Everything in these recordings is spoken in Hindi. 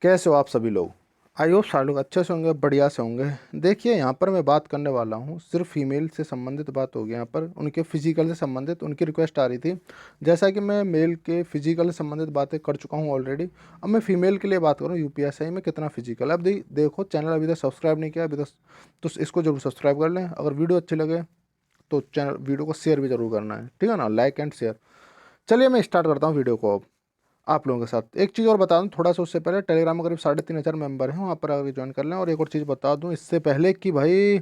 कैसे हो आप सभी लोग। आई होप सारे लोग अच्छे से होंगे, बढ़िया से होंगे। देखिए यहाँ पर मैं बात करने वाला हूँ, सिर्फ फीमेल से संबंधित बात होगी। यहाँ पर उनके फिजिकल से संबंधित उनकी रिक्वेस्ट आ रही थी। जैसा कि मैं मेल के फिजिकल से संबंधित बातें कर चुका हूँ ऑलरेडी। अब मैं फीमेल के लिए बात करूँ, यूपीएसआई में कितना फिजिकल। अब देखो चैनल अभी तक सब्सक्राइब नहीं किया अभी तक, तो इसको जरूर सब्सक्राइब कर लें। अगर वीडियो अच्छी लगे तो चैनल वीडियो को शेयर भी जरूर करना है, ठीक है ना, लाइक एंड शेयर। चलिए मैं स्टार्ट करता हूँ वीडियो को अब आप लोगों के साथ। एक चीज़ और बता दूं थोड़ा सा उससे पहले, टेलीग्राम में करीब 3,500 मेंबर हैं, वहाँ पर आकर ज्वाइन कर लें। और एक और चीज़ बता दूं इससे पहले कि भाई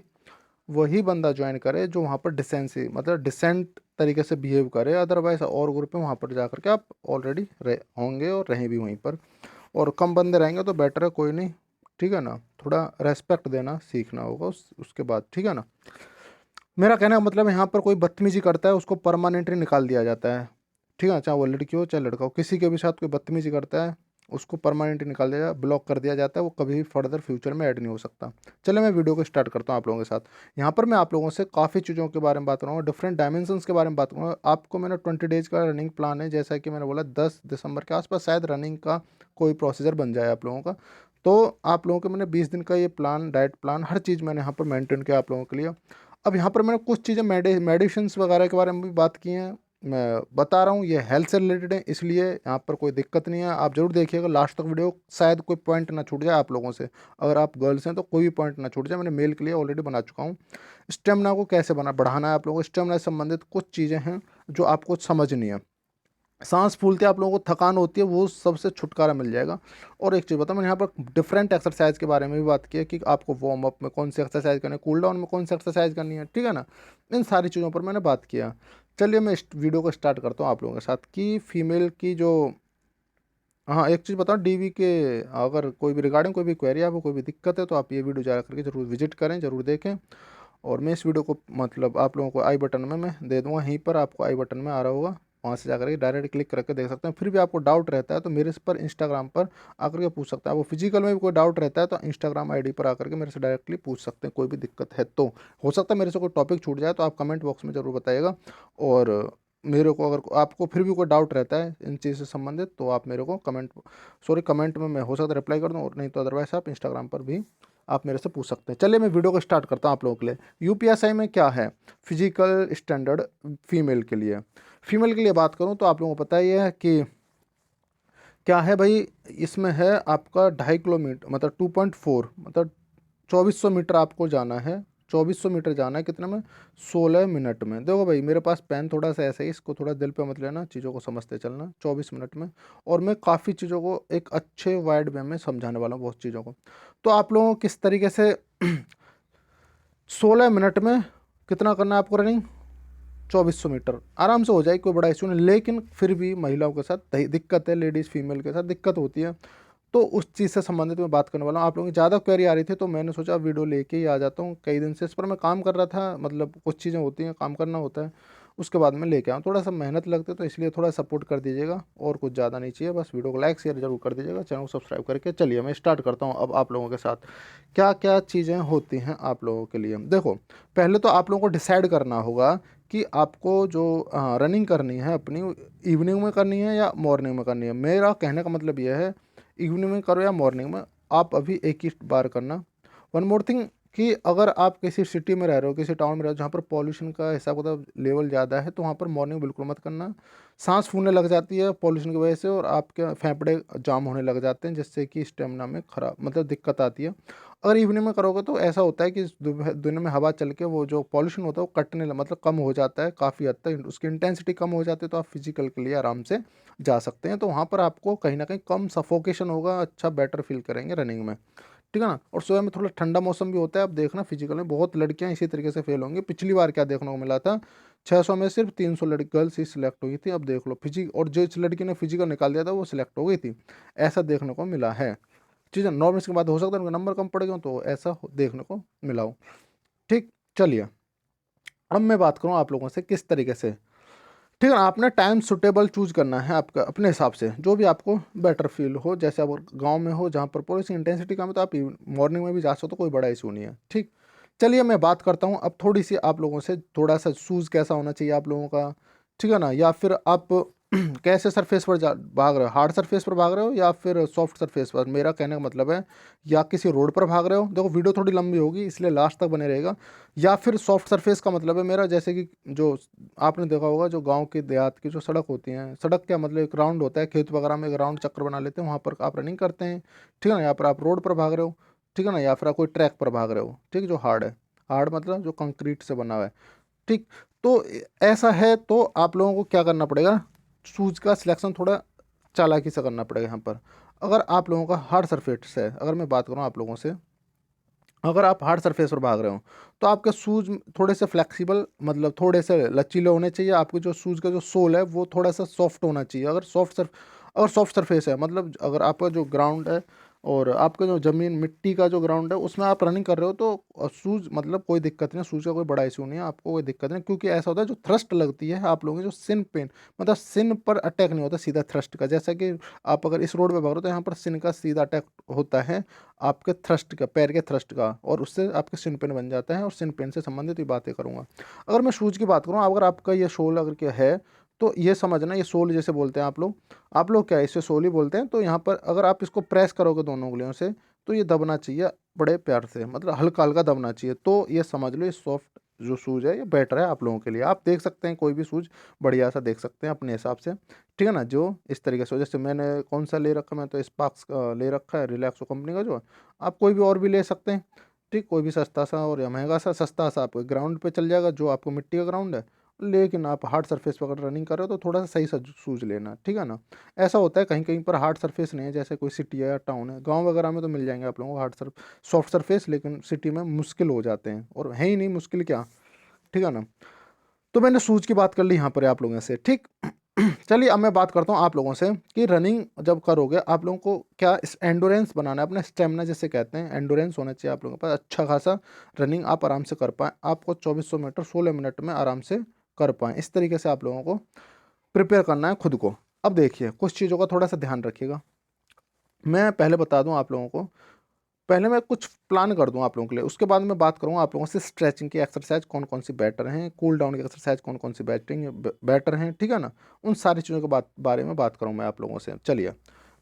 वही बंदा ज्वाइन करे जो वहाँ पर डिसेंसी मतलब डिसेंट तरीके से बिहेव करे। अदरवाइज और ग्रुप में वहाँ पर जा करके आप ऑलरेडी रहे होंगे और रहें भी वहीं पर। और कम बंदे रहेंगे तो बेटर है, कोई नहीं, ठीक है ना। थोड़ा रेस्पेक्ट देना सीखना होगा उसके बाद, ठीक है ना। मेरा कहने का मतलब यहाँ पर कोई बदतमीजी करता है उसको परमानेंटली निकाल दिया जाता है, ठीक है। चाहे वो लड़की हो चाहे लड़का हो, किसी के भी साथ कोई बदतमीजी करता है उसको परमानेंटली निकाल दिया ब्लॉक कर दिया जाता है। वो कभी भी फर्दर फ्यूचर में ऐड नहीं हो सकता। चलिए मैं वीडियो को स्टार्ट करता हूँ आप लोगों के साथ। यहाँ पर मैं आप लोगों से काफ़ी चीज़ों के बारे में बात करूँगा, डिफरेंट डायमेंशंस के बारे में बात करूँगा। आपको मैंने 20 डेज का रनिंग प्लान है, जैसा कि मैंने बोला 10 दिसंबर के आसपास शायद रनिंग का कोई प्रोसीजर बन जाए आप लोगों का। तो आप लोगों के मैंने 20 दिन का ये प्लान, डाइट प्लान, हर चीज़ मैंने यहाँ पर मेंटेन किया आप लोगों के लिए। अब यहाँ पर मैंने कुछ चीज़ें मेडिसिन्स वगैरह के बारे में भी बात की हैं। मैं बता रहा हूँ ये हेल्थ से रिलेटेड है, इसलिए यहाँ पर कोई दिक्कत नहीं है। आप जरूर देखिएगा लास्ट तक वीडियो, शायद कोई पॉइंट ना छूट जाए आप लोगों से। अगर आप गर्ल्स हैं तो कोई भी पॉइंट ना छूट जाए, मैंने मेल के लिए ऑलरेडी बना चुका हूँ। स्टेमिना को कैसे बढ़ाना है आप लोगों को, स्टेमिना से संबंधित कुछ चीज़ें हैं जो आपको समझनी है। सांस फूलते आप लोगों को थकान होती है, वो सबसे छुटकारा मिल जाएगा। और एक चीज़ बताऊँ, मैंने यहाँ पर डिफरेंट एक्सरसाइज के बारे में भी बात की है कि आपको वार्म अप में कौन सी एक्सरसाइज करनी है, कूल डाउन में कौन सी एक्सरसाइज करनी है, ठीक है ना। इन सारी चीज़ों पर मैंने बात किया। चलिए मैं इस वीडियो को स्टार्ट करता हूँ आप लोगों के साथ कि फीमेल की जो, हाँ एक चीज़ बताओ, डीवी के अगर कोई भी रिगार्डिंग कोई भी क्वेरी है, आपको कोई भी दिक्कत है तो आप ये वीडियो जा करके जरूर विजिट करें, जरूर देखें। और मैं इस वीडियो को मतलब आप लोगों को आई बटन में मैं दे दूंगा, यहीं पर आपको आई बटन में आ रहा होगा, वहाँ से जाकर के डायरेक्ट क्लिक करके देख सकते हैं। फिर भी आपको डाउट रहता है तो मेरे पर इंस्टाग्राम पर आकर के पूछ सकते हैं। वो फिजिकल में भी कोई डाउट रहता है तो इंस्टाग्राम आईडी पर आकर के मेरे से डायरेक्टली पूछ सकते हैं, कोई भी दिक्कत है तो। हो सकता है मेरे से कोई टॉपिक छूट जाए तो आप कमेंट बॉक्स में ज़रूर बताइएगा। और मेरे को अगर आपको फिर भी कोई डाउट रहता है इन चीज़ से संबंधित तो आप मेरे को कमेंट में मैं हो सकता है रिप्लाई कर दूँ, और नहीं तो अदरवाइज आप इंस्टाग्राम पर भी आप मेरे से पूछ सकते हैं। चलिए मैं वीडियो को स्टार्ट करता हूँ आप लोगों के लिए। यूपीएसआई में क्या है फिजिकल स्टैंडर्ड फीमेल के लिए बात करूँ तो आप लोगों को पता ही है कि क्या है भाई। इसमें है आपका 2.5 किलोमीटर मतलब 2.4 मतलब 2400 मीटर आपको जाना है। 2400 मीटर जाना है कितने में, 16 मिनट में। देखो भाई मेरे पास पेन थोड़ा सा ऐसा ही, इसको थोड़ा दिल पे मत लेना, चीज़ों को समझते चलना। 24 मिनट में, और मैं काफ़ी चीज़ों को एक अच्छे वाइड वे में समझाने वाला हूँ बहुत चीज़ों को। तो आप लोगों को किस तरीके से 16 मिनट में कितना करना है आपको रनिंग, 2400 मीटर आराम से हो जाएगी, कोई बड़ा इशू नहीं। लेकिन फिर भी महिलाओं के साथ दिक्कत है, लेडीज़ फीमेल के साथ दिक्कत होती है। तो उस चीज़ से संबंधित मैं बात करने वाला हूँ। आप लोगों की ज़्यादा क्वेरी आ रही थी तो मैंने सोचा वीडियो लेके ही आ जाता हूँ। कई दिन से इस पर मैं काम कर रहा था, मतलब कुछ चीज़ें होती हैं काम करना होता है, उसके बाद में लेके आऊँ। थोड़ा सा मेहनत लगती है तो इसलिए थोड़ा सपोर्ट कर दीजिएगा, और कुछ ज़्यादा नहीं चाहिए, बस वीडियो को लाइक शेयर जरूर कर दीजिएगा, चैनल को सब्सक्राइब करके। चलिए मैं स्टार्ट करता हूँ अब आप लोगों के साथ क्या क्या चीज़ें होती हैं आप लोगों के लिए। देखो पहले तो आप लोगों को डिसाइड करना होगा कि आपको जो रनिंग करनी है अपनी, इवनिंग में करनी है या मॉर्निंग में करनी है। मेरा कहने का मतलब यह है इवनिंग में करो या मॉर्निंग में, आप अभी एक ही बार करना। वन मोर थिंग कि अगर आप किसी सिटी में रह रहे हो, किसी टाउन में रह रहे हो जहाँ पर पॉल्यूशन का हिसाब किताब लेवल ज़्यादा है, तो वहाँ पर मॉर्निंग बिल्कुल मत करना। सांस फूलने लग जाती है पॉल्यूशन की वजह से, और आपके फेफड़े जाम होने लग जाते हैं, जिससे कि स्टेमिना में खराब मतलब दिक्कत आती है। अगर इवनिंग में करोगे तो ऐसा होता है कि दिन में हवा चल के वो जो पॉल्यूशन होता है वो मतलब कम हो जाता है काफ़ी हद तक, उसकी इंटेंसिटी कम हो जाती है, तो आप फिजिकल के लिए आराम से जा सकते हैं। तो वहाँ पर आपको कहीं ना कहीं कम सफोकेशन होगा, अच्छा बेटर फील करेंगे रनिंग में, ठीक है ना। और सुबह में थोड़ा ठंडा मौसम भी होता है। अब देखना फिजिकल में बहुत लड़कियां इसी तरीके से फेल होंगी। पिछली बार क्या देखने को मिला था, 600 में सिर्फ 300 लड़की गर्ल्स ही सिलेक्ट हुई थी। अब देख लो और जिस लड़की ने फिजिकल निकाल दिया था वो सिलेक्ट हो गई थी, ऐसा देखने को मिला है। चीज़ें नॉर्मल के बाद हो सकता है उनका नंबर कम पड़ गया हो, तो ऐसा देखने को मिला हो, ठीक। चलिए अब मैं बात करूँ आप लोगों से किस तरीके से, ठीक है ना। आपने टाइम सुटेबल चूज करना है आपका अपने हिसाब से, जो भी आपको बेटर फील हो। जैसे आप गांव में हो जहाँ पर पॉल्यूशन इंटेंसिटी कम है तो आप मॉर्निंग में भी जा सकते हो, कोई बड़ा इशू नहीं है, ठीक। चलिए मैं बात करता हूँ अब थोड़ी सी आप लोगों से, थोड़ा सा शूज़ कैसा होना चाहिए आप लोगों का, ठीक है ना। या फिर आप कैसे सरफेस पर भाग रहे हो, हार्ड सरफेस पर भाग रहे हो या फिर सॉफ्ट सरफेस पर। मेरा कहने का मतलब है या किसी रोड पर भाग रहे हो, देखो वीडियो थोड़ी लंबी होगी इसलिए लास्ट तक बने रहेगा, या फिर सॉफ्ट सरफेस का मतलब है मेरा जैसे कि जो आपने देखा होगा जो गांव के देहात की जो सड़क होती हैं, सड़क क्या मतलब एक राउंड होता है, खेत वगैरह में एक राउंड चक्कर बना लेते हैं, वहाँ पर आप रनिंग करते हैं, ठीक है ना। यहाँ पर आप रोड पर भाग रहे हो, ठीक है ना, या फिर आप कोई ट्रैक पर भाग रहे हो, ठीक, जो हार्ड है, हार्ड मतलब जो कंक्रीट से बना हुआ है, ठीक। तो ऐसा है तो आप लोगों को क्या करना पड़ेगा, शूज़ का सिलेक्शन थोड़ा चालाकी से करना पड़ेगा यहाँ पर। अगर आप लोगों का हार्ड सरफेस है, अगर मैं बात करूँ आप लोगों से, अगर आप हार्ड सरफेस पर भाग रहे हो तो आपके शूज़ थोड़े से फ्लेक्सिबल मतलब थोड़े से लचीले होने चाहिए, आपके जो शूज़ का जो सोल है वो थोड़ा सा सॉफ्ट होना चाहिए। अगर सॉफ्ट सरफेस है मतलब अगर आपका जो ग्राउंड है और आपका जो ज़मीन मिट्टी का जो ग्राउंड है उसमें आप रनिंग कर रहे हो तो शूज़ मतलब कोई दिक्कत नहीं, शूज़ का कोई बड़ा इशू नहीं है, आपको कोई दिक्कत नहीं, क्योंकि ऐसा होता है जो थ्रस्ट लगती है आप लोगों की जो सिन पेन मतलब सिन पर अटैक नहीं होता सीधा थ्रस्ट का, जैसा कि आप अगर इस रोड पे भाग रहे हो तो यहाँ पर सिन का सीधा अटैक होता है आपके थ्रस्ट का, पैर के थ्रस्ट का, और उससे आपके सिन पेन बन जाता है, और सिन पेन से संबंधित ये बातें करूँगा। अगर मैं शूज़ की बात करूँ, अगर आपका ये सोल अगर क्या है तो ये समझना, ये सोल जैसे बोलते हैं आप लोग क्या है इसे सोल ही बोलते हैं, तो यहाँ पर अगर आप इसको प्रेस करोगे दोनों उंगलियों से तो ये दबना चाहिए बड़े प्यार से, मतलब हल्का हल्का दबना चाहिए, तो ये समझ लो ये सॉफ्ट जो शूज़ है ये बेटर है आप लोगों के लिए। आप देख सकते हैं कोई भी शूज़ बढ़िया सा देख सकते हैं अपने हिसाब से, ठीक है ना, जो इस तरीके से हो, जैसे मैंने कौन सा ले रखा है, मैं तो स्पार्क्स ले रखा है रिलैक्सो कंपनी का जो है, आप कोई भी और भी ले सकते हैं, ठीक, कोई भी सस्ता सा और या महंगा सा, सस्ता सा आपको ग्राउंड पे चल जाएगा जो आपको मिट्टी का ग्राउंड है, लेकिन आप हार्ड सरफेस पर अगर रनिंग कर रहे हो तो थोड़ा सा सही सा शूज़ लेना, ठीक है ना। ऐसा होता है कहीं कहीं पर हार्ड सरफेस नहीं है, जैसे कोई सिटी है या टाउन है, गांव वगैरह में तो मिल जाएंगे आप लोगों को सॉफ्ट सरफेस, लेकिन सिटी में मुश्किल हो जाते हैं, और है ही नहीं मुश्किल क्या, ठीक है ना। तो मैंने शूज़ की बात कर ली यहाँ पर आप लोगों से, ठीक। चलिए अब मैं बात करता हूँ आप लोगों से कि रनिंग जब करोगे आप लोगों को क्या इस एंडोरेंस बनाना है, अपना स्टेमिना जिसे कहते हैं, एंडोरेंस होना चाहिए आप लोगों के पास अच्छा खासा, रनिंग आप आराम से कर पाएँ, आपको 2400 मीटर 16 मिनट में आराम से कर पाएँ, इस तरीके से आप लोगों को प्रिपेयर करना है खुद को। अब देखिए कुछ चीज़ों का थोड़ा सा ध्यान रखिएगा, मैं पहले बता दूं आप लोगों को, पहले मैं कुछ प्लान कर दूं आप लोगों के लिए, उसके बाद मैं बात करूंगा आप लोगों से स्ट्रेचिंग की एक्सरसाइज कौन कौन सी बेटर हैं, कूल डाउन की एक्सरसाइज कौन कौन सी बेटर हैं, ठीक है ना, उन सारी चीज़ों के बारे में बात करूँ मैं आप लोगों से। चलिए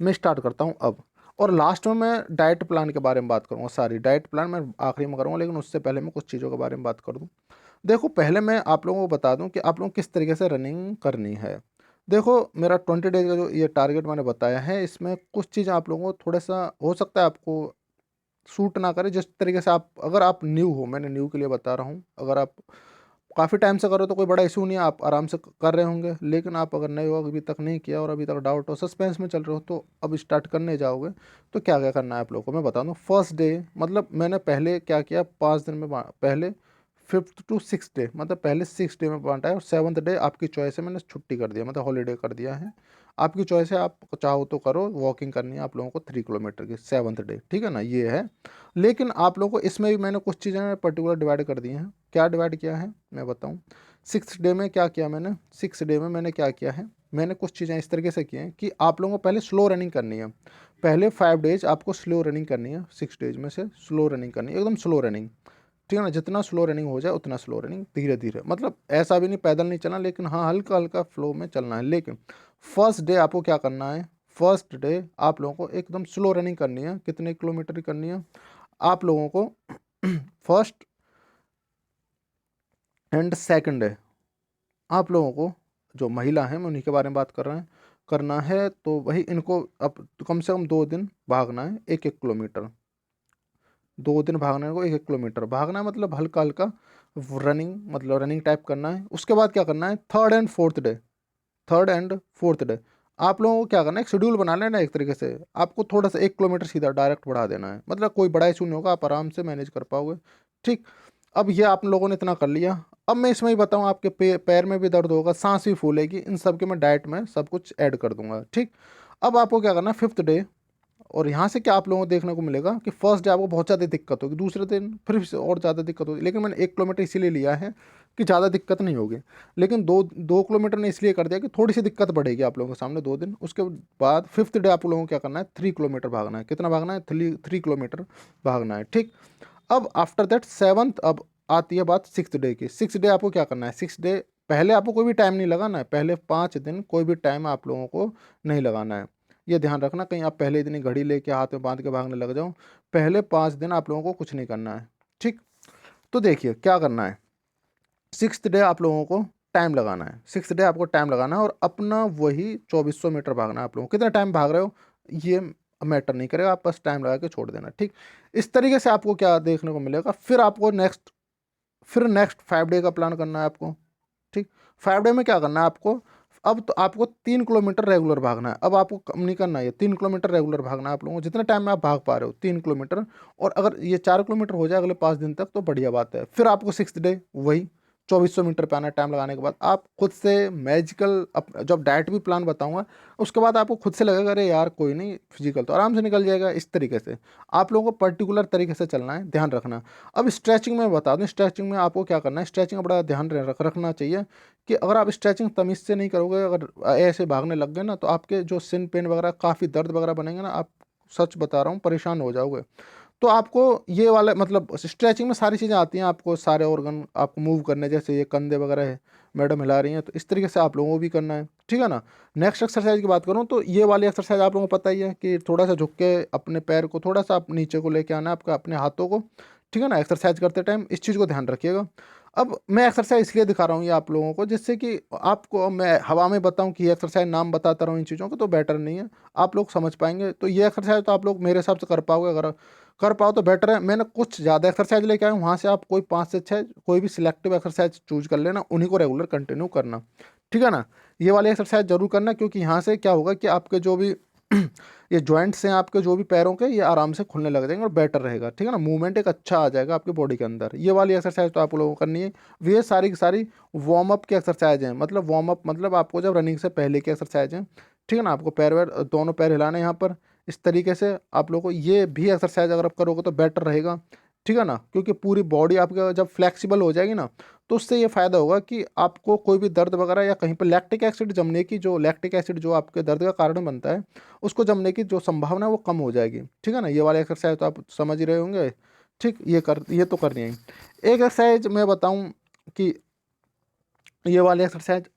मैं स्टार्ट करता हूँ अब, और लास्ट में मैं डाइट प्लान के बारे में बात करूँगा, सारी डाइट प्लान मैं आखिरी में करूँगा, लेकिन उससे पहले मैं कुछ चीज़ों के बारे में बात कर दूँ। देखो पहले मैं आप लोगों को बता दूं कि आप लोगों को किस तरीके से रनिंग करनी है। देखो मेरा 20 डेज का जो ये टारगेट मैंने बताया है इसमें कुछ चीज़ आप लोगों को थोड़ा सा हो सकता है आपको सूट ना करे, जिस तरीके से आप अगर आप न्यू हो, मैंने न्यू के लिए बता रहा हूँ, अगर आप काफ़ी टाइम से कर रहे हो तो कोई बड़ा इशू नहीं है, आप आराम से कर रहे होंगे, लेकिन आप अगर नए हो अभी तक नहीं किया और अभी तक डाउट हो सस्पेंस में चल रहे हो तो अब स्टार्ट करने जाओगे तो क्या क्या करना है आप लोगों को मैं बता दूँ। फर्स्ट डे मतलब मैंने पहले क्या किया, 5 दिन में पहले 5th to 6th डे मतलब पहले 6 डे में बांटा है, और 7th डे आपकी चॉइस है, मैंने छुट्टी कर दिया मतलब हॉलीडे कर दिया है, आपकी चॉइस है, आप चाहो तो करो, वॉकिंग करनी है आप लोगों को 3 किलोमीटर की 7th डे, ठीक है ना, ये है। लेकिन आप लोगों को इसमें भी मैंने कुछ चीज़ें पर्टिकुलर डिवाइड कर दी हैं, क्या डिवाइड किया है मैं बताऊं। 6th डे में क्या किया मैंने, 6th डे में मैंने क्या किया है, मैंने कुछ चीज़ें इस तरीके से की हैं कि आप लोगों को पहले स्लो रनिंग करनी है, पहले 5 डेज आपको स्लो रनिंग करनी है, 6 डेज में से स्लो रनिंग करनी है, एकदम स्लो रनिंग, ठीक है ना, जितना स्लो रनिंग हो जाए उतना स्लो रनिंग, धीरे धीरे, मतलब ऐसा भी नहीं पैदल नहीं चलना, लेकिन हाँ हल्का हल्का फ्लो में चलना है। लेकिन फर्स्ट डे आपको क्या करना है, फर्स्ट डे आप लोगों को एकदम स्लो रनिंग करनी है, कितने किलोमीटर की करनी है आप लोगों को, फर्स्ट एंड सेकंड डे आप लोगों को, जो महिला हैं मैं उन्हीं के बारे में बात कर रहे हैं, करना है तो वही इनको अब तो कम से कम 2 दिन भागना है, 1-1 किलोमीटर, 2 दिन भागने को 1-1 किलोमीटर भागना है, मतलब हल्का हल्का रनिंग, मतलब रनिंग टाइप करना है। उसके बाद क्या करना है, थर्ड एंड फोर्थ डे आप लोगों को क्या करना है, एक शेड्यूल बना लेना एक तरीके से, आपको थोड़ा सा 1 किलोमीटर सीधा डायरेक्ट बढ़ा देना है, मतलब कोई बड़ा इशू नहीं होगा, आप आराम से मैनेज कर पाओगे, ठीक। अब ये आप लोगों ने इतना कर लिया, अब मैं इसमें ही बताऊँ, आपके पैर में भी दर्द होगा, सांस भी फूलेगी, इन सब के मैं डाइट में सब कुछ ऐड कर दूंगा, ठीक। अब आपको क्या करना है 5th डे, और यहाँ से क्या आप लोगों को देखने को मिलेगा कि फर्स्ट डे आपको बहुत ज़्यादा दिक्कत होगी, दूसरे दिन फिर से और ज़्यादा दिक्कत होगी, लेकिन मैंने 1 किलोमीटर इसीलिए लिया है कि ज़्यादा दिक्कत नहीं होगी, लेकिन 2 किलोमीटर ने इसलिए कर दिया कि थोड़ी सी दिक्कत बढ़ेगी आप लोगों के सामने 2 दिन। उसके बाद 5th डे आप लोगों को क्या करना है, 3 किलोमीटर भागना है, कितना भागना है, 3 किलोमीटर भागना है, ठीक। अब आफ्टर दैट 7th, अब आती है बात 6th डे की, 6th डे आपको क्या करना है, 6th डे पहले आपको कोई भी टाइम नहीं लगाना है, पहले 5 दिन कोई भी टाइम आप लोगों को नहीं लगाना है। ये ध्यान रखना, कहीं आप पहले दिन ही घड़ी लेके हाथ में बांध के भागने लग जाओ। पहले 5 दिन आप लोगों को कुछ नहीं करना है, ठीक। तो देखिए क्या करना है, 6th डे आप लोगों को टाइम लगाना है, 6th डे आपको टाइम लगाना है और अपना वही 2400 मीटर भागना है। आप लोगों को कितना टाइम भाग रहे हो ये मैटर नहीं करेगा, आप बस टाइम लगा के छोड़ देना, ठीक। इस तरीके से आपको क्या देखने को मिलेगा। फिर आपको नेक्स्ट 5 डे का प्लान करना है आपको, ठीक। 5 डे में क्या करना है आपको, अब तो आपको 3 किलोमीटर रेगुलर भागना है। अब आपको कम नहीं करना है, 3 किलोमीटर रेगुलर भागना है आप लोगों को, जितने टाइम में आप भाग पा रहे हो 3 किलोमीटर। और अगर ये 4 किलोमीटर हो जाए अगले 5 दिन तक तो बढ़िया बात है। फिर आपको 6th डे वही 2400 मीटर पे आना है। टाइम लगाने के बाद आप खुद से मैजिकल जब डाइट भी प्लान बताऊंगा उसके बाद आपको खुद से लगेगा अरे यार कोई नहीं, फिजिकल तो आराम से निकल जाएगा। इस तरीके से आप लोगों को पर्टिकुलर तरीके से चलना है, ध्यान रखना। अब स्ट्रेचिंग में बता दूं, स्ट्रेचिंग में आपको क्या करना है, स्ट्रेचिंग का बड़ा ध्यान रखना चाहिए कि अगर आप स्ट्रेचिंग तमीज़ से नहीं करोगे, अगर ऐसे भागने लग गए ना तो आपके जो सिन पेन वगैरह काफ़ी दर्द वगैरह बनेंगे ना, आप सच बता रहा हूँ परेशान हो जाओगे। तो आपको ये वाला मतलब स्ट्रेचिंग में सारी चीज़ें आती हैं, आपको सारे ऑर्गन आपको मूव करने, जैसे ये कंधे वगैरह है मैडम हिला रही हैं, तो इस तरीके से आप लोगों को भी करना है, ठीक है ना। नेक्स्ट एक्सरसाइज की बात करूँ तो ये वाली एक्सरसाइज आप लोगों को पता ही है कि थोड़ा सा झुक के अपने पैर को थोड़ा सा आप नीचे को लेके आना है, आपका अपने हाथों को, ठीक है ना। एक्सरसाइज करते टाइम इस चीज़ को ध्यान रखिएगा। अब मैं एक्सरसाइज इसलिए दिखा रहा हूँ ये आप लोगों को, जिससे कि आपको मैं हवा में बताऊँ कि ये एक्सरसाइज नाम बताता रहूँ इन चीज़ों को तो बेटर नहीं है, आप लोग समझ पाएंगे। तो ये एक्सरसाइज तो आप लोग मेरे हिसाब से कर पाओगे, अगर कर पाओ तो बेटर है। मैंने कुछ ज़्यादा एक्सरसाइज लेके आया हूँ, वहाँ से आप कोई 5 से 6 कोई भी सिलेक्टिव एक्सरसाइज चूज कर लेना, उन्हीं को रेगुलर कंटिन्यू करना, ठीक है ना। ये वाली एक्सरसाइज जरूर करना, क्योंकि यहाँ से क्या होगा कि आपके जो भी ये जॉइंट्स हैं आपके जो भी पैरों के, ये आराम से खुलने लग जाएंगे और बेटर रहेगा, ठीक है ना। मूवमेंट एक अच्छा आ जाएगा आपकी बॉडी के अंदर। ये वाली एक्सरसाइज तो आप लोगों को करनी है। ये सारी की सारी वार्म अप की एक्सरसाइज हैं, मतलब वार्म अप मतलब आपको जब रनिंग से पहले की एक्सरसाइज हैं, ठीक है ना। आपको पैर वैर दोनों पैर हिलाने यहाँ पर, इस तरीके से आप लोगों को ये भी एक्सरसाइज अगर आप करोगे तो बेटर रहेगा, ठीक है ना। क्योंकि पूरी बॉडी आपका जब फ्लेक्सिबल हो जाएगी ना, तो उससे ये फ़ायदा होगा कि आपको कोई भी दर्द वगैरह या कहीं पर लैक्टिक एसिड जमने की, जो लैक्टिक एसिड जो आपके दर्द का कारण बनता है, उसको जमने की जो संभावना है वो कम हो जाएगी, ठीक है ना। ये वाला एक्सरसाइज तो आप समझ ही रहे होंगे, ठीक। ये तो करनी है। एक एक्सरसाइज मैं बताऊं कि ये वाली एक्सरसाइज,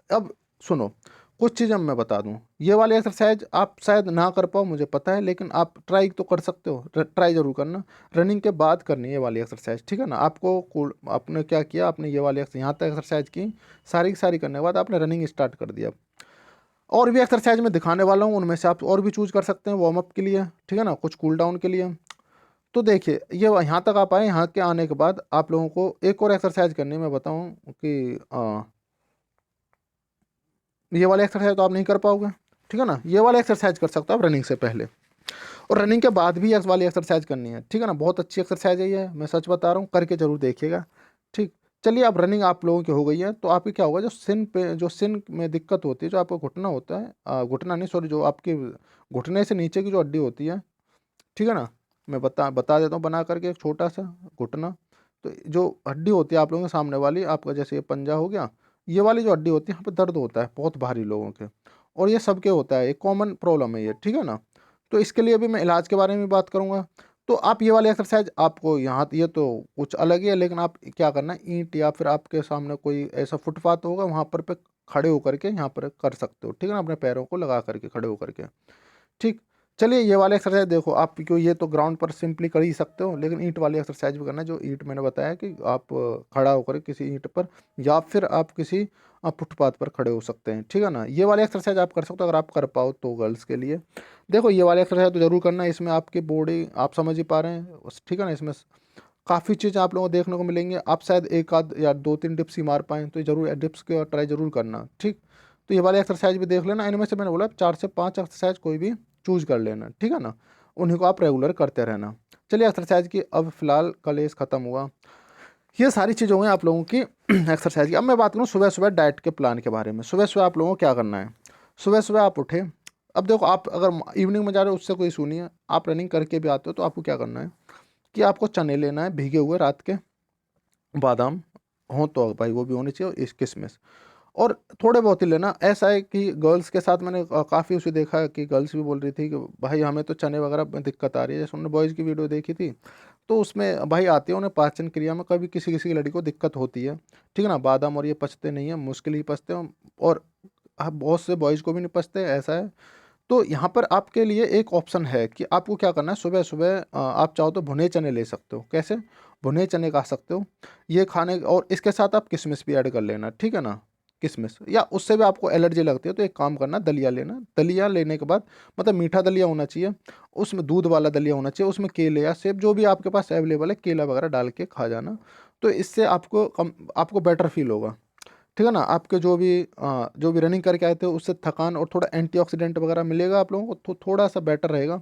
अब सुनो कुछ चीज़ अब मैं बता दूं। ये वाली एक्सरसाइज आप शायद ना कर पाओ मुझे पता है, लेकिन आप ट्राई तो कर सकते हो, ट्राई जरूर करना। रनिंग के बाद करनी है ये वाली एक्सरसाइज, ठीक है ना। आपने क्या किया, आपने ये वाली यहाँ तक एक्सरसाइज की, सारी की सारी करने के बाद आपने रनिंग स्टार्ट कर दिया। और भी एक्सरसाइज मैं दिखाने वाला हूँ, उनमें से आप और भी चूज कर सकते हैं वार्म अप के लिए, ठीक है ना, कुछ कूल डाउन के लिए। तो देखिए ये यहाँ तक आप आए, यहाँ के आने के बाद आप लोगों को एक और एक्सरसाइज करनी है। मैं बताऊँ कि ये वाले एक्सरसाइज तो आप नहीं कर पाओगे, ठीक है ना। ये वाले एक्सरसाइज कर सकते हो आप रनिंग से पहले, और रनिंग के बाद भी इस वाली एक्सरसाइज करनी है, ठीक है ना। बहुत अच्छी एक्सरसाइज है ये, मैं सच बता रहा हूँ, करके जरूर देखिएगा, ठीक। चलिए अब रनिंग आप लोगों की हो गई है, तो आपकी क्या होगा, जो सिन में दिक्कत होती है, जो आपको घुटना होता है, घुटना नहीं सॉरी, जो आपके घुटने से नीचे की जो हड्डी होती है, ठीक है ना। मैं बता देता हूँ बना करके, एक छोटा सा घुटना, तो जो हड्डी होती है आप लोगों के सामने वाली, आपका जैसे ये पंजा हो गया, ये वाली जो हड्डी होती है यहाँ पे दर्द होता है बहुत भारी लोगों के, और ये सबके होता है, एक कॉमन प्रॉब्लम है ये, ठीक है ना। तो इसके लिए भी मैं इलाज के बारे में बात करूँगा। तो आप ये वाली एक्सरसाइज आपको यहाँ, ये तो कुछ अलग ही है, लेकिन आप क्या करना है, ईंट या फिर आपके सामने कोई ऐसा फुटपाथ होगा वहाँ पर पे खड़े होकर के यहाँ पर कर सकते हो, ठीक है ना, अपने पैरों को लगा करके खड़े होकर के, ठीक। चलिए ये वाले एक्सरसाइज देखो आप, क्यों ये तो ग्राउंड पर सिंपली कर ही सकते हो, लेकिन ईंट वाली एक्सरसाइज भी करना है। जो ईंट मैंने बताया कि आप खड़ा होकर किसी ईंट पर, या फिर आप किसी फुटपाथ पर खड़े हो सकते हैं, ठीक है ना। ये वाली एक्सरसाइज आप कर सकते हो अगर आप कर पाओ तो, गर्ल्स के लिए। देखो ये वाली एक्सरसाइज तो जरूर करना है, इसमें आपकी बॉडी आप समझ ही पा रहे हैं, ठीक है ना। इसमें काफ़ी चीज़ें आप लोगों को देखने को मिलेंगी, आप शायद एक आध या दो तीन डिप्स ही मार पाएँ, तो जरूर डिप्स का ट्राई जरूर करना, ठीक। तो ये वाली एक्सरसाइज भी देख लेना, इनमें से मैंने बोला 4 से 5 एक्सरसाइज कोई भी चूज कर लेना, ठीक है ना। उन्हीं को आप रेगुलर करते रहना। चलिए एक्सरसाइज की अब फिलहाल कलेस ख़त्म हुआ, ये सारी चीज़ हो गई आप लोगों की एक्सरसाइज की। अब मैं बात करूँ सुबह सुबह डाइट के प्लान के बारे में। सुबह सुबह आप लोगों को क्या करना है, सुबह सुबह आप उठे, अब देखो आप अगर इवनिंग में जा रहे हो उससे कोई इशू नहीं है, आप रनिंग करके भी आते हो, तो आपको क्या करना है कि आपको चने लेना है भीगे हुए रात के, बादाम हो तो भाई वो भी होने चाहिए, इस किशमिश, और थोड़े बहुत ही लेना। ऐसा है कि गर्ल्स के साथ मैंने काफ़ी उसे देखा है कि गर्ल्स भी बोल रही थी कि भाई हमें तो चने वगैरह में दिक्कत आ रही है, जैसे उन्होंने बॉयज़ की वीडियो देखी थी, तो उसमें भाई आती है उन्हें पाचन क्रिया में कभी किसी किसी की लड़की को दिक्कत होती है, ठीक है ना, बादाम और ये पचते नहीं है, मुश्किल ही पचते हैं, और बहुत से बॉयज़ को भी नहीं पचते, ऐसा है। तो यहाँ पर आपके लिए एक ऑप्शन है कि आपको क्या करना है, सुबह सुबह आप चाहो तो भुने चने ले सकते हो। कैसे? भुने चने खा सकते हो, ये खाने, और इसके साथ आप किशमिश भी ऐड कर लेना, ठीक है ना, किशमिश, या उससे भी आपको एलर्जी लगती है तो एक काम करना, दलिया लेना, दलिया लेने के बाद, मतलब मीठा दलिया होना चाहिए, उसमें दूध वाला दलिया होना चाहिए, उसमें केले या सेब जो भी आपके पास अवेलेबल है, केला वगैरह डाल के खा जाना। तो इससे आपको बेटर फील होगा, ठीक है ना, आपके जो भी रनिंग करके आए थे उससे थकान और थोड़ा एंटीऑक्सीडेंट वगैरह मिलेगा आप लोगों को, तो थोड़ा सा बेटर रहेगा।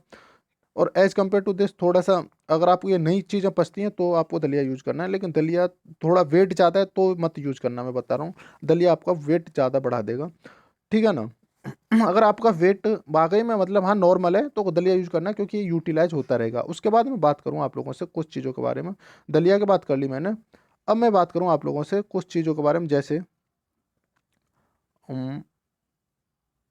और एज़ कम्पेयर टू दिस थोड़ा सा, अगर आपको ये नई चीज़ें पचती हैं तो आपको दलिया यूज़ करना है, लेकिन दलिया थोड़ा वेट ज़्यादा है तो मत यूज़ करना, मैं बता रहा हूँ, दलिया आपका वेट ज़्यादा बढ़ा देगा, ठीक है ना। अगर आपका वेट वाकई में मतलब हाँ नॉर्मल है तो दलिया यूज़ करना है, क्योंकि ये यूटिलाइज होता रहेगा। उसके बाद मैं बात करूँ आप लोगों से कुछ चीज़ों के बारे में, दलिया की बात कर ली मैंने, अब मैं बात करूँ आप लोगों से कुछ चीज़ों के बारे में, जैसे उम,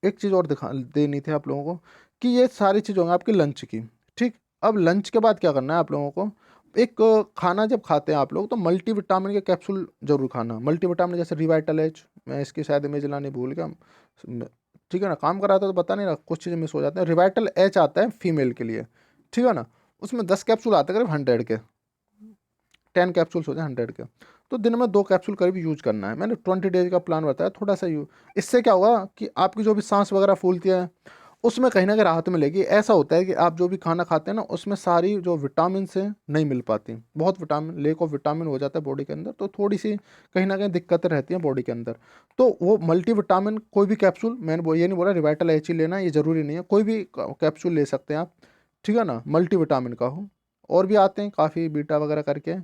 एक चीज़ और दिखा देनी थी आप लोगों को, कि ये सारी चीज़ होंगी आपकी लंच की, ठीक। अब लंच के बाद क्या करना है आप लोगों को, एक खाना जब खाते हैं आप लोग तो मल्टीविटामिन के कैप्सूल जरूर खाना, मल्टीविटामिन जैसे रिवाइटल एच, मैं इसकी शायद इमेज लानी भूल गया, ठीक है ना, काम कर रहा था तो बता नहीं रहा, कुछ चीज़ें मिस हो जाते हैं। रिवाइटल एच आता है फीमेल के लिए, ठीक है ना, उसमें 10 कैप्सूल आते हैं करीब 100 के, 10 कैप्सूल्स होते हैं 100 के, तो दिन में 2 कैप्सूल करीब यूज करना है। मैंने 20 डेज का प्लान बताया, थोड़ा सा इससे क्या होगा कि आपकी जो भी सांस वगैरह फूलती है उसमें कहीं ना कहीं राहत मिलेगी। ऐसा होता है कि आप जो भी खाना खाते हैं ना उसमें सारी जो विटामिन से नहीं मिल पाती, बहुत विटामिन, लेक ऑफ विटामिन हो जाता है बॉडी के अंदर, तो थोड़ी सी कहीं ना कहीं दिक्कतें रहती हैं बॉडी के अंदर। तो वो मल्टीविटामिन कोई भी कैप्सूल, मैंने ये नहीं बोला रिवाइटल एच ही लेना है, ये ज़रूरी नहीं है, कोई भी कैप्सूल ले सकते हैं आप, ठीक है ना, मल्टीविटामिन का हो, और भी आते हैं काफ़ी बीटा वगैरह करके,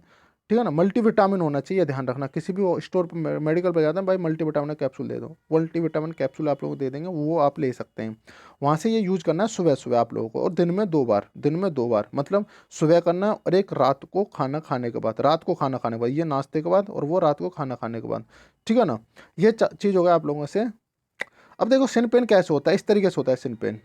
ठीक है ना, मल्टीविटामिन होना चाहिए, ध्यान रखना, किसी भी वो स्टोर पर मेडिकल पर जाते हैं भाई मल्टीविटामिन कैप्सूल दे दो, मल्टीविटामिन कैप्सूल आप लोगों को दे देंगे, वो आप ले सकते हैं वहाँ से। ये यूज़ करना है सुबह सुबह आप लोगों को, और दिन में 2 बार मतलब सुबह करना है, और एक रात को खाना खाने के बाद, रात को खाना खाने के बाद, ये नाश्ते के बाद और वो रात को खाना खाने के बाद, ठीक है ना। ये चीज़ हो गया आप लोगों से। अब देखो सिन पेन कैसे होता है, इस तरीके से होता है सिन पेन,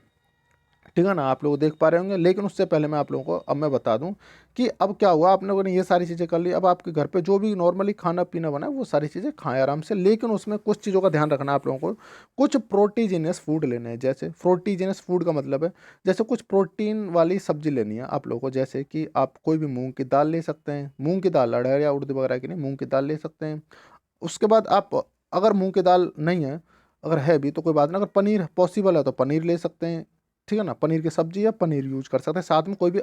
ठीक है ना, आप लोग देख पा रहे होंगे, लेकिन उससे पहले मैं आप लोगों को अब मैं बता दूं कि अब क्या हुआ, आप लोगों ने ये सारी चीज़ें कर ली, अब आपके घर पे जो भी नॉर्मली खाना पीना बना है वो सारी चीज़ें खाएं आराम से, लेकिन उसमें कुछ चीज़ों का ध्यान रखना है आप लोगों को, कुछ प्रोटीजिनस फूड लेने हैं। जैसे प्रोटीजिनस फूड का मतलब है जैसे कुछ प्रोटीन वाली सब्जी लेनी है आप लोगों को, जैसे कि आप कोई भी मूँग की दाल ले सकते हैं, मूँग की दाल, अरहर या उड़द वगैरह की नहीं, मूँग की दाल ले सकते हैं। उसके बाद आप, अगर मूँग की दाल नहीं है, अगर है भी तो कोई बात नहीं, अगर पनीर पॉसिबल है तो पनीर ले सकते हैं, ठीक है ना, पनीर की सब्जी या पनीर यूज कर सकते हैं साथ में, कोई भी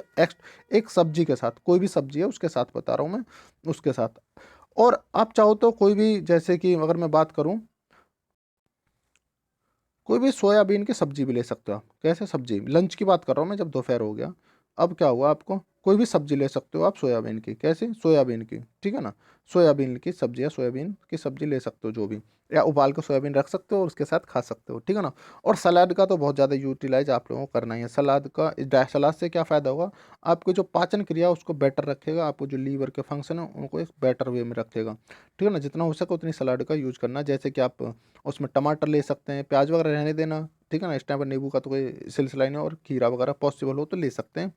एक सब्जी के साथ, कोई भी सब्जी है उसके साथ बता रहा हूँ मैं, उसके साथ। और आप चाहो तो कोई भी, जैसे कि अगर मैं बात करूँ, कोई भी सोयाबीन की सब्जी भी ले सकते हो आप। कैसे सब्जी, लंच की बात कर रहा हूँ मैं, जब दोपहर हो गया, अब क्या हुआ आपको, कोई भी सब्जी ले सकते हो आप सोयाबीन की, कैसे, सोयाबीन की, ठीक है ना, सोयाबीन की सब्जी या सोयाबीन की सब्जी ले सकते हो जो भी, या उबाल के सोयाबीन रख सकते हो और उसके साथ खा सकते हो, ठीक है ना। और सलाद का तो बहुत ज़्यादा यूटिलाइज आप लोगों को करना ही है, सलाद से क्या फ़ायदा होगा, आपकी जो पाचन क्रिया है उसको बेटर रखेगा, आपको जो लीवर के फंक्शन है उनको एक बेटर वे में रखेगा, ठीक है ना, जितना हो सके उतनी सलाद का यूज करना, जैसे कि आप उसमें टमाटर ले सकते हैं, प्याज वगैरह रहने देना, ठीक है ना, इस टाइम पर नींबू का तो कोई सिलसिला ही नहीं, और खीरा वगैरह पॉसिबल हो तो ले सकते हैं,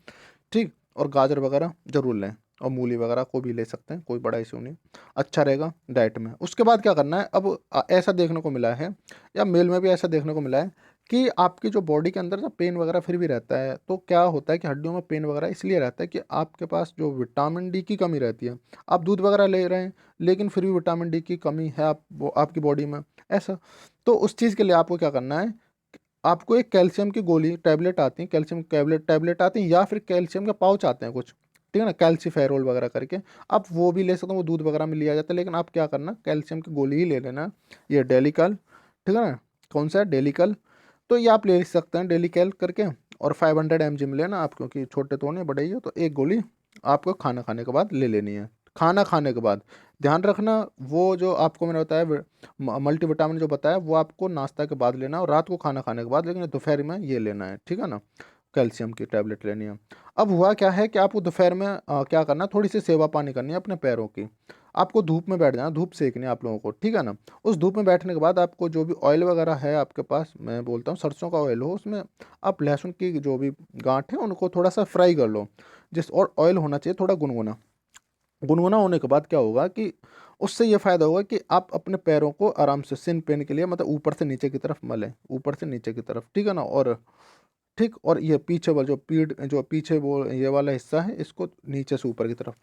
ठीक। और गाजर वगैरह जरूर लें, और मूली वगैरह को भी ले सकते हैं, कोई बड़ा इशू नहीं, अच्छा रहेगा डाइट में। उसके बाद क्या करना है, अब ऐसा देखने को मिला है, या मेल में भी ऐसा देखने को मिला है, कि आपकी जो बॉडी के अंदर जो पेन वगैरह फिर भी रहता है, तो क्या होता है कि हड्डियों में पेन वगैरह इसलिए रहता है कि आपके पास जो विटामिन डी की कमी रहती है, आप दूध वगैरह ले रहे हैं लेकिन फिर भी विटामिन डी की कमी है आपकी बॉडी में, ऐसा। तो उस चीज़ के लिए आपको क्या करना है, आपको एक कैल्शियम की गोली टैबलेट आती है, कैल्शियम टैबलेट टैबलेट आती हैं, या फिर कैल्शियम के पाउच आते हैं कुछ, ठीक है ना, कैल्सीफेरोल वगैरह करके, आप वो भी ले सकते हो, वो दूध वगैरह में लिया जाता है, लेकिन आप क्या करना, कैल्शियम की गोली ही ले लेना, ये डेलीकल, ठीक है ना, कौन सा है, डेलीकल, तो ये आप ले सकते हैं डेलीकल करके, और 500 mg में लेना आप, क्योंकि छोटे तो नहीं बड़े ही हो, तो एक गोली आपको खाना खाने के बाद ले लेनी है, खाना खाने के बाद। ध्यान रखना, वो जो आपको मैंने बताया मल्टीविटामिन जो बताया वो आपको नाश्ता के बाद लेना है और रात को खाना खाने के बाद, लेकिन दोपहर में ये लेना है, ठीक है ना, कैल्शियम की टैबलेट लेनी है। अब हुआ क्या है कि आपको दोपहर में क्या करना है, थोड़ी सी सेवा पानी करनी है अपने पैरों की, आपको धूप में बैठ जाना, धूप सेकनी है आप लोगों को, ठीक है ना। उस धूप में बैठने के बाद आपको जो भी ऑयल वगैरह है आपके पास, मैं बोलता हूँ सरसों का ऑयल हो, उसमें आप लहसुन की जो भी गांठ है उनको थोड़ा सा फ्राई कर लो, जिस और ऑयल होना चाहिए थोड़ा गुनगुना। गुनगुना होने के बाद क्या होगा कि उससे ये फ़ायदा होगा कि आप अपने पैरों को आराम से शिन पेन के लिए मतलब ऊपर से नीचे की तरफ मलें, ऊपर से नीचे की तरफ, ठीक है ना? और ठीक, और ये पीछे वाला जो पीठ जो पीछे वो ये वाला हिस्सा है इसको नीचे से ऊपर की तरफ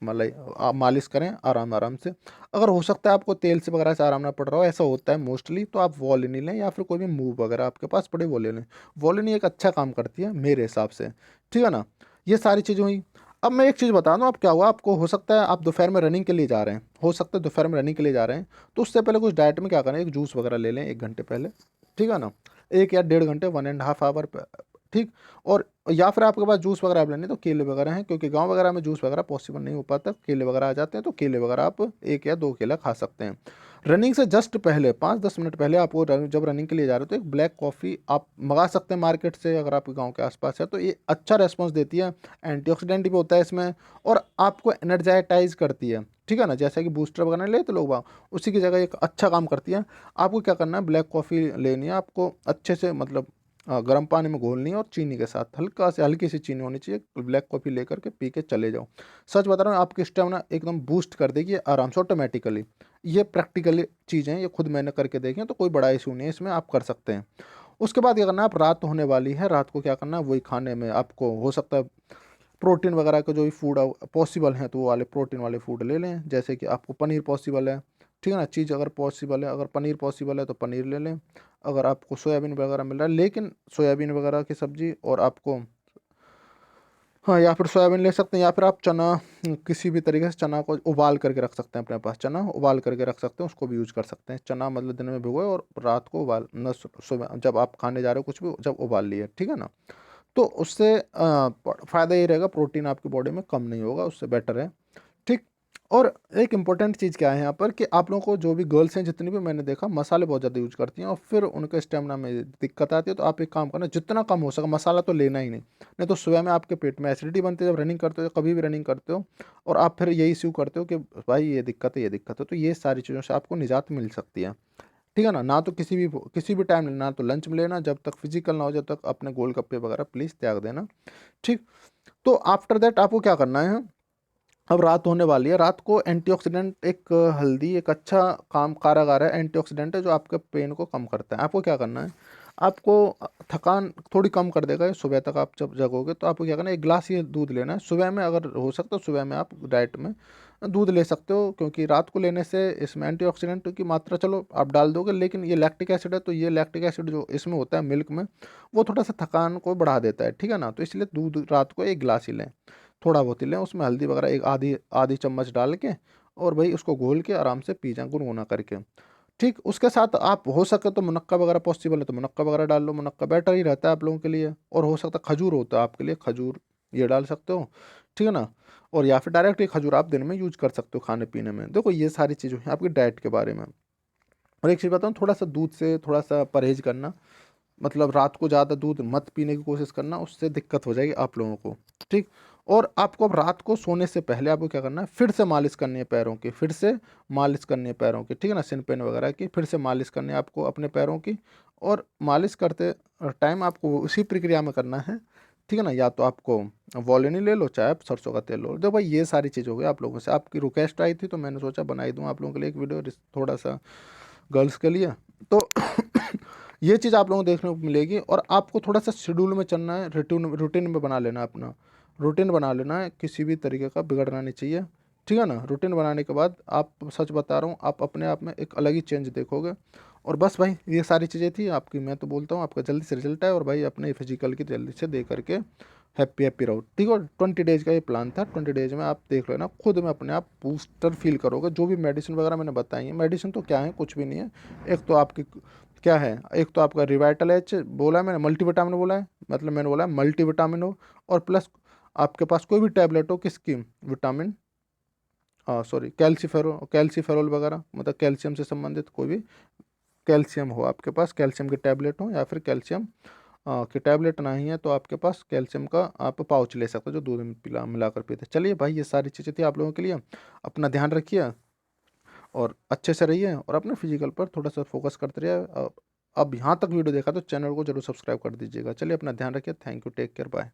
मालिश करें आराम आराम से। अगर हो सकता है आपको तेल से वगैरह से आराम ना पड़ रहा हो, ऐसा होता है मोस्टली, तो आप वोलिनी लें या फिर कोई भी मूव वगैरह आपके पास पड़े वो ले लें। वोलिनी एक अच्छा काम करती है मेरे हिसाब से, ठीक है ना? ये सारी चीज़ें हुई। अब मैं एक चीज़ बता दूँ, आप क्या हुआ, आपको हो सकता है आप दोपहर में रनिंग के लिए जा रहे हैं, हो सकता है दोपहर में रनिंग के लिए जा रहे हैं, तो उससे पहले कुछ डाइट में क्या करें, एक जूस वगैरह ले लें 1 घंटे पहले, ठीक है ना? 1 या 1.5 घंटे, 1.5 आवर, ठीक। और या फिर आपके पास जूस वगैरह आप लेने तो केले वगैरह हैं, क्योंकि गांव वगैरह में जूस वगैरह पॉसिबल नहीं हो पाता, केले वगैरह आ जाते हैं, तो केले वगैरह आप 1 या 2 केला खा सकते हैं। रनिंग से जस्ट पहले 5-10 मिनट पहले आपको जब रनिंग के लिए जा रहे हो तो एक ब्लैक कॉफ़ी आप मंगा सकते हैं मार्केट से, अगर आपके गांव के आसपास है तो ये अच्छा रेस्पॉन्स देती है, एंटीऑक्सीडेंट भी होता है इसमें, और आपको एनर्जाइटाइज करती है, ठीक है ना? जैसे कि बूस्टर वगैरह नहीं लेते लोग उसी की जगह एक अच्छा काम करती है। आपको क्या करना है, ब्लैक कॉफ़ी लेनी है आपको, अच्छे से मतलब गर्म पानी में घोलनी है, और चीनी के साथ हल्की सी चीनी होनी चाहिए, ब्लैक कॉफ़ी लेकर के पी के चले जाओ। सच बता रहा हूँ, आपकी स्टेमिना एकदम बूस्ट कर देगी ये आराम से ऑटोमेटिकली। ये प्रैक्टिकली चीज़ें हैं, ये खुद मैंने करके देखें, तो कोई बड़ा इशू नहीं है इसमें, आप कर सकते हैं। उसके बाद क्या करना है, आप रात होने वाली है, रात को क्या करना है, वही खाने में आपको हो सकता है प्रोटीन वगैरह का जो भी फूड पॉसिबल है तो वो वाले प्रोटीन वाले फूड ले लें, जैसे कि आपको पनीर पॉसिबल है, ठीक है ना? चीज़ अगर पॉसिबल है, अगर पनीर पॉसिबल है तो पनीर ले लें। अगर आपको सोयाबीन वगैरह मिल रहा है, लेकिन सोयाबीन वगैरह की सब्ज़ी, और आपको हाँ, या फिर सोयाबीन ले सकते हैं, या फिर आप चना, किसी भी तरीके से चना को उबाल करके रख सकते हैं, अपने पास चना उबाल करके रख सकते हैं, उसको भी यूज कर सकते हैं। चना मतलब दिन में भिगोए और रात को उबाल न सुबह जब आप खाने जा रहे हो कुछ भी जब उबाल लिए, ठीक है ना? तो उससे फ़ायदा ये रहेगा, प्रोटीन आपकी बॉडी में कम नहीं होगा, उससे बेटर है, ठीक। और एक इम्पॉर्टेंट चीज़ क्या है यहाँ पर कि आप लोगों को जो भी गर्ल्स हैं जितनी भी मैंने देखा मसाले बहुत ज़्यादा यूज करती हैं, और फिर उनके स्टेमिना में दिक्कत आती है। तो आप एक काम करना, जितना कम हो सके मसाला तो लेना ही नहीं, नहीं तो सुबह में आपके पेट में एसिडिटी बनती है जब रनिंग करते हो, कभी भी रनिंग करते हो, और आप फिर यही इश्यू करते हो कि भाई ये दिक्कत है, ये दिक्कत है। तो ये सारी चीज़ों से आपको निजात मिल सकती है, ठीक है ना? ना तो किसी भी टाइम लेना, ना तो लंच में लेना, जब तक फिजिकल ना हो, जब तक अपने गोलगप्पे वगैरह प्लीज़ त्याग देना, ठीक। तो आफ्टर दैट आपको क्या करना है, अब रात होने वाली है, रात को एंटीऑक्सीडेंट एक हल्दी एक अच्छा काम कारागार है, एंटीऑक्सीडेंट है जो आपके पेन को कम करता है। आपको क्या करना है, आपको थकान थोड़ी कम कर देगा ये, सुबह तक आप जब जगोगे तो आपको क्या करना है, 1 गिलास ये दूध लेना है सुबह में, अगर हो सकता है सुबह में आप डाइट में दूध ले सकते हो, क्योंकि रात को लेने से इसमें एंटीऑक्सीडेंट की मात्रा चलो आप डाल दोगे, लेकिन ये लैक्टिक एसिड है, तो ये लैक्टिक एसिड जो इसमें होता है मिल्क में, वो थोड़ा सा थकान को बढ़ा देता है, ठीक है ना? तो इसलिए दूध रात को 1 गिलास ही लें, थोड़ा बहुत ही लें, उसमें हल्दी वगैरह एक आधी आधी चम्मच डाल के, और भाई उसको घोल के आराम से पी जाएं गुनगुना करके, ठीक। उसके साथ आप हो सके तो मुनक्का वगैरह पॉसिबल है तो मुनक्का वगैरह डाल लो, मुनक्का बेटर ही रहता है आप लोगों के लिए, और हो सकता है खजूर होता है आपके लिए, खजूर ये डाल सकते हो, ठीक है ना? और या फिर डायरेक्ट ये खजूर आप दिन में यूज कर सकते हो खाने पीने में। देखो ये सारी चीज़ें हैं आपकी डाइट के बारे में। और एक चीज़ बताऊँ, थोड़ा सा दूध से थोड़ा सा परहेज करना, मतलब रात को ज़्यादा दूध मत पीने की कोशिश करना, उससे दिक्कत हो जाएगी आप लोगों को, ठीक। और आपको अब रात को सोने से पहले आपको क्या करना है, फिर से मालिश करनी है पैरों की, फिर से मालिश करनी है पैरों की, ठीक है ना? सिन पेन वगैरह की फिर से मालिश करनी है आपको अपने पैरों की, और मालिश करते टाइम आपको वो उसी प्रक्रिया में करना है, ठीक है ना? या तो आपको वॉलिनी ले लो, चाहे आप सरसों का तेल लो। देखो भाई ये सारी चीज़ हो गई, आप लोगों से आपकी रिक्वेस्ट आई थी तो मैंने सोचा बनाई दूँ आप लोगों के लिए एक वीडियो, थोड़ा सा गर्ल्स के लिए। तो ये चीज़ आप लोगों को देखने को मिलेगी, और आपको थोड़ा सा शेड्यूल में चलना है, रूटीन रूटीन में बना लेना, अपना रूटीन बना लेना है, किसी भी तरीके का बिगड़ना नहीं चाहिए, ठीक है ना? रूटीन बनाने के बाद आप, सच बता रहा हूँ, आप अपने आप में एक अलग ही चेंज देखोगे। और बस भाई ये सारी चीज़ें थी आपकी, मैं तो बोलता हूँ आपका जल्दी से रिजल्ट आए, और भाई अपने फिजिकल की जल्दी से दे करके हैप्पी हैप्पी रहो, ठीक है? 20 डेज का ये प्लान था, 20 डेज में आप देख लेना, खुद में अपने आप बूस्टर फील करोगे। जो भी मेडिसिन वगैरह मैंने बताई है, मेडिसिन तो क्या है, कुछ भी नहीं है। एक तो आपकी क्या है, एक तो आपका रिवाइटल एच बोला है मैंने, मल्टीविटामिन बोला है, मतलब मैंने बोला है मल्टीविटामिन हो, और प्लस आपके पास कोई भी टैबलेट हो किसकी, विटामिन, सॉरी कैल्सीफेरोल वगैरह, मतलब कैल्शियम से संबंधित कोई भी कैल्शियम हो आपके पास, कैल्शियम के टैबलेट हो, या फिर कैल्शियम की टैबलेट नहीं है तो आपके पास कैल्शियम का आप पाउच ले सकते हो जो दूध में पिला मिलाकर पीते। चलिए भाई ये सारी चीज़ें थी आप लोगों के लिए, अपना ध्यान रखिए और अच्छे से रहिए, और अपने फिजिकल पर थोड़ा सा फोकस करते रहिए। अब यहाँ तक वीडियो देखा तो चैनल को जरूर सब्सक्राइब कर दीजिएगा। चलिए अपना ध्यान रखिए, thank you, take care, bye.